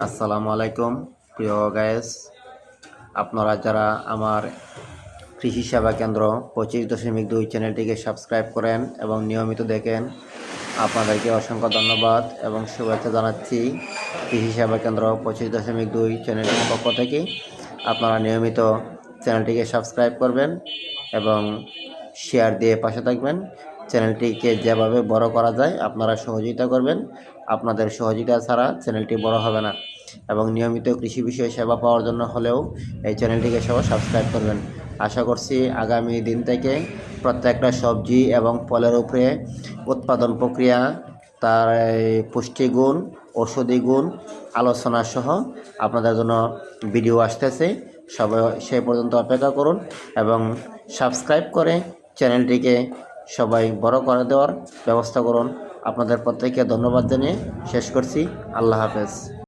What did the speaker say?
আসসালামু আলাইকুম প্রিয় গায়েস, আপনারা যারা আমার কৃষি সেবা কেন্দ্র 25.2 চ্যানেলটিকে সাবস্ক্রাইব করেন এবং নিয়মিত দেখেন, আপনাদেরকে অসংখ্য ধন্যবাদ এবং শুভেচ্ছা জানাচ্ছি। কৃষি সেবা কেন্দ্র 25.2 চ্যানেলটির পক্ষ থেকে আপনারা নিয়মিত চ্যানেলটিকে সাবস্ক্রাইব করবেন এবং শেয়ার দিয়ে পাশে থাকবেন। চ্যানেলটিকে যেভাবে বড় করা যায় আপনারা সহযোগিতা করবেন। আপনাদের সহযোগিতা ছাড়া চ্যানেলটি বড় হবে না এবং নিয়মিত কৃষি বিষয়ে সেবা পাওয়ার জন্য হলেও এই চ্যানেলটিকে সবাই সাবস্ক্রাইব করবেন। আশা করছি আগামী দিন থেকে প্রত্যেকটা সবজি এবং ফলের উপরে উৎপাদন প্রক্রিয়া, তার পুষ্টিগুণ, ঔষধি গুণ আলোচনা সহ আপনাদের জন্য ভিডিও আসতেছে। সবাই সেই পর্যন্ত অপেক্ষা করুন এবং সাবস্ক্রাইব করে চ্যানেলটিকে সবাই বড় করে দেওয়ার ব্যবস্থা করুন। আপনাদের প্রত্যেককে ধন্যবাদ জানিয়ে শেষ করছি। আল্লাহ হাফেজ।